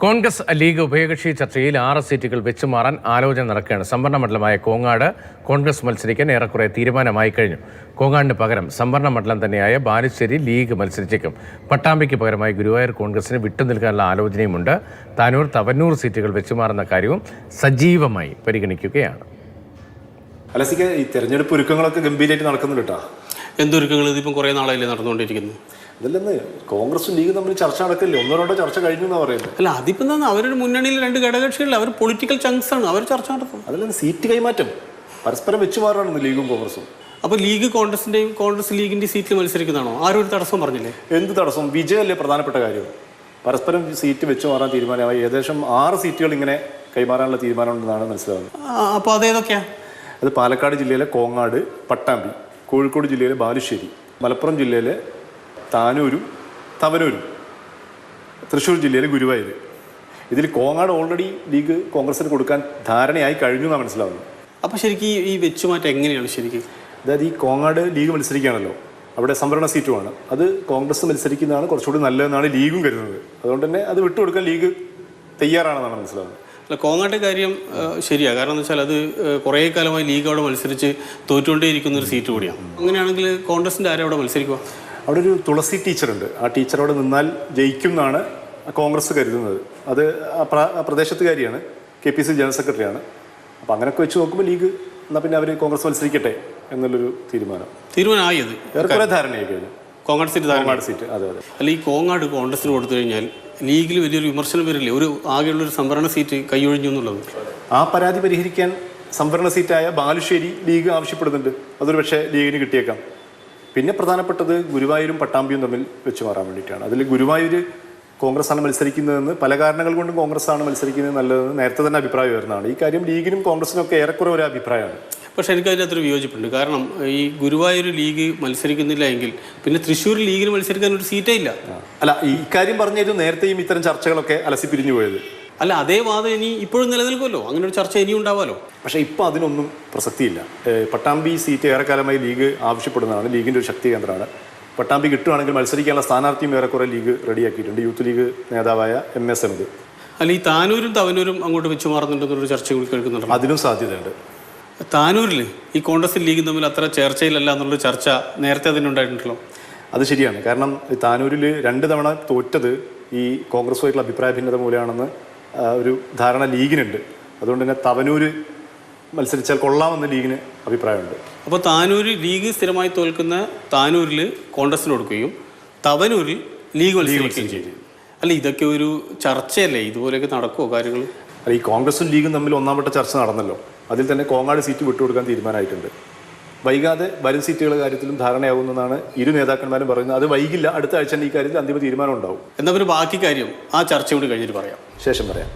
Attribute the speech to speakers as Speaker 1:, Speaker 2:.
Speaker 1: Congress league ഉഭയകക്ഷി ചർച്ചയിൽ 6 സീറ്റുകൾ വെച്ചുമാറാൻ ആലോചന നടക്കുകയാണ്. സംവരണ മണ്ഡലമായ കോങ്ങാട് കോൺഗ്രസ് മത്സരിക്കാൻ ഏറെക്കുറെ തീരുമാനമായി കഴിഞ്ഞു. കോങ്ങാടിന് പകരം സംവരണ മണ്ഡലം തന്നെയായ ബാലുശ്ശേരി ലീഗ് മത്സരിച്ചേക്കും. പട്ടാമ്പിക്ക് പകരമായി ഗുരുവായൂർ കോൺഗ്രസിന് വിട്ടുനിൽക്കാനുള്ള ആലോചനയുമുണ്ട്. താനൂർ, തവന്നൂർ സീറ്റുകൾ വെച്ചുമാറുന്ന കാര്യവും സജീവമായി പരിഗണിക്കുകയാണ്.
Speaker 2: അലസിക്ക് ഈ തെരഞ്ഞെടുപ്പ് ഒരുക്കങ്ങളൊക്കെ ഗംഭീരമായിട്ട് നടക്കുന്നുണ്ട് കേട്ടോ.
Speaker 3: എന്തൊരുക്കങ്ങൾ ഇതിപ്പം കുറേ നാളായില്ലേ നടന്നുകൊണ്ടിരിക്കുന്നു?
Speaker 2: അതല്ലെന്ന് കോൺഗ്രസും ലീഗും തമ്മിൽ ചർച്ച നടക്കില്ലേ? ഒന്നോ രണ്ടോ ചർച്ച കഴിഞ്ഞു എന്നാ പറയുന്നത്.
Speaker 3: അല്ല, അതിപ്പം തന്നെ അവരുടെ മുന്നണിയിൽ 2 ഘടകകക്ഷികളിൽ അവർ പൊളിറ്റിക്കൽ ചങ്ക്സ് ആണ്, അവർ ചർച്ച നടത്തും.
Speaker 2: അതല്ലെന്ന് സീറ്റ് കൈമാറ്റം പരസ്പരം വെച്ചു മാറാണ് ലീഗും കോൺഗ്രസും.
Speaker 3: അപ്പോൾ ലീഗ് കോൺഗ്രസിന്റെയും കോൺഗ്രസ് ലീഗിന്റെ സീറ്റിൽ മത്സരിക്കുന്നതാണോ? ആരും ഒരു തടസ്സം പറഞ്ഞില്ലേ?
Speaker 2: എന്ത് തടസ്സം? വിജയമല്ലേ പ്രധാനപ്പെട്ട കാര്യം. പരസ്പരം സീറ്റ് വെച്ചു മാറാൻ തീരുമാനമായി. ഏകദേശം 6 സീറ്റുകൾ ഇങ്ങനെ കൈമാറാനുള്ള തീരുമാനമുണ്ടെന്നാണ് മനസ്സിലാവുന്നത്.
Speaker 3: അപ്പോൾ അതേതൊക്കെയാ?
Speaker 2: അത് പാലക്കാട് ജില്ലയിലെ കോങ്ങാട്, പട്ടാമ്പി, കോഴിക്കോട് ജില്ലയിലെ ബാലുശ്ശേരി, മലപ്പുറം ജില്ലയിലെ താനൂരും തവനൂരും, തൃശ്ശൂർ ജില്ലയിലെ ഗുരുവായൂർ. ഇതിൽ കോങ്ങാട് ഓൾറെഡി ലീഗ് കോൺഗ്രസിന് കൊടുക്കാൻ ധാരണയായി കഴിഞ്ഞു എന്നാണ് മനസ്സിലാവുന്നത്.
Speaker 3: അപ്പോൾ ശരിക്കും ഈ വെച്ചുമാറ്റം എങ്ങനെയാണ് ശരിക്കും?
Speaker 2: അതായത് ഈ കോങ്ങാട് ലീഗ് മത്സരിക്കുകയാണല്ലോ, അവിടെ സംവരണ സീറ്റുമാണ്. അത് കോൺഗ്രസ് മത്സരിക്കുന്നതാണ് കുറച്ചുകൂടി നല്ലതെന്നാണ് ലീഗും കരുതുന്നത്. അതുകൊണ്ട് തന്നെ അത് വിട്ടുകൊടുക്കാൻ ലീഗ് തയ്യാറാണെന്നാണ് മനസ്സിലാവുന്നത്.
Speaker 3: അല്ല, കോങ്ങാട്ടെ കാര്യം ശരിയാണ്. കാരണം എന്ന് വെച്ചാൽ അത് കുറേ കാലമായി ലീഗ് അവിടെ മത്സരിച്ച് തോറ്റുകൊണ്ടേയിരിക്കുന്ന ഒരു സീറ്റ് കൂടിയാണ്. അങ്ങനെയാണെങ്കിൽ കോൺഗ്രസിൻ്റെ ആരും അവിടെ മത്സരിക്കുക?
Speaker 2: അവിടെ ഒരു തുളസി ടീച്ചറുണ്ട്. ആ ടീച്ചർ അവിടെ നിന്നാൽ ജയിക്കും എന്നാണ് കോൺഗ്രസ് കരുതുന്നത്. അത് ആ പ്രദേശത്തുകാരിയാണ്, KPC ജനറൽ സെക്രട്ടറിയാണ്. അപ്പം അങ്ങനെയൊക്കെ വെച്ച് നോക്കുമ്പോൾ ലീഗ് എന്നാൽ പിന്നെ അവർ കോൺഗ്രസ് മത്സരിക്കട്ടെ എന്നുള്ളൊരു
Speaker 3: തീരുമാനമായത്
Speaker 2: ഏറെക്കുറെ ധാരണയായി കഴിഞ്ഞു.
Speaker 3: കോങ്ങാട് സീറ്റ്.
Speaker 2: അതെ അതെ.
Speaker 3: അല്ല, ഈ കോങ്ങാട് കോൺഗ്രസിന് കൊടുത്തു കഴിഞ്ഞാൽ ലീഗിൽ വലിയൊരു വിമർശനം വരില്ലേ? ആകെയുള്ളൊരു സംവരണ സീറ്റ് കൈയൊഴിഞ്ഞു എന്നുള്ളത്.
Speaker 2: ആ പരാതി പരിഹരിക്കാൻ സംവരണ സീറ്റായ ബാലുശ്ശേരി ലീഗ് ആവശ്യപ്പെടുന്നുണ്ട്. അതൊരു പക്ഷേ ലീഗിന് കിട്ടിയേക്കാം. പിന്നെ പ്രധാനപ്പെട്ടത് ഗുരുവായൂരും പട്ടാമ്പിയും തമ്മിൽ വെച്ച് മാറാൻ വേണ്ടിയിട്ടാണ്. അതിൽ ഗുരുവായൂർ കോൺഗ്രസ്സാണ് മത്സരിക്കുന്നതെന്ന്, പല കാരണങ്ങൾ കൊണ്ടും കോൺഗ്രസ്സാണ് മത്സരിക്കുന്നത് നല്ലതെന്ന് നേരത്തെ തന്നെ അഭിപ്രായം വരുന്നതാണ്. ഈ കാര്യം ലീഗിനും കോൺഗ്രസിനും ഒക്കെ ഏറെക്കുറെ ഒരു അഭിപ്രായമാണ്.
Speaker 3: പക്ഷേ എനിക്ക് അതിനകത്തൊരു വിയോജിപ്പുണ്ട്. കാരണം ഈ ഗുരുവായൂർ ലീഗ് മത്സരിക്കുന്നില്ല എങ്കിൽ പിന്നെ തൃശ്ശൂർ ലീഗിന് മത്സരിക്കാൻ ഒരു സീറ്റേ ഇല്ല.
Speaker 2: അല്ല, ഈ കാര്യം പറഞ്ഞത് നേരത്തെയും ഇത്തരം ചർച്ചകളൊക്കെ അലസിപ്പിരിഞ്ഞു പോയത്.
Speaker 3: അല്ല, അതേ വാദം ഇനി ഇപ്പോഴും നിലനിൽക്കുമല്ലോ. അങ്ങനെ ഒരു ചർച്ച ഇനിയും ഉണ്ടാവാമല്ലോ.
Speaker 2: പക്ഷേ ഇപ്പോൾ അതിനൊന്നും പ്രസക്തിയില്ല. പട്ടാമ്പി സീറ്റ് ഏറെക്കാലമായി ലീഗ് ആവശ്യപ്പെടുന്നതാണ്. ലീഗിൻ്റെ ഒരു ശക്തി കേന്ദ്രമാണ്. പട്ടാമ്പി കിട്ടുകയാണെങ്കിൽ മത്സരിക്കാനുള്ള സ്ഥാനാർത്ഥിയും ഏറെക്കുറെ ലീഗ് റെഡിയാക്കിയിട്ടുണ്ട്. യൂത്ത് ലീഗ് നേതാവായ MS അഹമ്മദ്.
Speaker 3: അല്ല, ഈ താനൂരും തവനൂരും അങ്ങോട്ട് വെച്ച് മാറുന്നുണ്ടെന്നൊരു ചർച്ച കൂടി കേൾക്കുന്നുണ്ട്.
Speaker 2: അതിനും സാധ്യതയുണ്ട്.
Speaker 3: താനൂരിൽ ഈ കോൺഗ്രസും ലീഗും തമ്മിൽ അത്ര ചേർച്ചയിലല്ല എന്നുള്ളൊരു ചർച്ച നേരത്തെ അതിനുണ്ടായിട്ടുണ്ടല്ലോ.
Speaker 2: അത് ശരിയാണ്. കാരണം താനൂരിൽ 2 തവണ തോറ്റത് ഈ കോൺഗ്രസുമായിട്ടുള്ള അഭിപ്രായ ഭിന്നത മൂലമാണെന്ന് ഒരു ധാരണ ലീഗിനുണ്ട്. അതുകൊണ്ട് തന്നെ തവനൂര് മത്സരിച്ചാൽ കൊള്ളാമെന്ന് ലീഗിന് അഭിപ്രായമുണ്ട്.
Speaker 3: അപ്പോൾ താനൂര് ലീഗ് സ്ഥിരമായി തോൽക്കുന്ന താനൂരിൽ കോൺഗ്രസിന് കൊടുക്കുകയും തവനൂരിൽ ലീഗ് മത്സരിക്കുകയും ചെയ്തു. അല്ല, ഇതൊക്കെ ഒരു ചർച്ചയല്ലേ? ഇതുപോലെയൊക്കെ നടക്കുമോ കാര്യങ്ങൾ?
Speaker 2: അല്ല, ഈ കോൺഗ്രസും ലീഗും തമ്മിൽ ഒന്നാമത്തെ ചർച്ച നടന്നല്ലോ. അതിൽ തന്നെ കോങ്ങാട് സീറ്റ് വിട്ടുകൊടുക്കാൻ തീരുമാനമായിട്ടുണ്ട്. വൈകാതെ വരും സീറ്റുകളുടെ കാര്യത്തിലും ധാരണയാവുമെന്നാണ് ഇരു നേതാക്കന്മാരും പറയുന്നത്. അത് വൈകില്ല, അടുത്ത ആഴ്ച ഈ കാര്യത്തിൽ അന്തിമ തീരുമാനം ഉണ്ടാവും.
Speaker 3: എന്നാൽ ഒരു ബാക്കി കാര്യം ആ ചർച്ച കൂടി കഴിഞ്ഞിട്ട് പറയാം.
Speaker 2: ശേഷം പറയാം.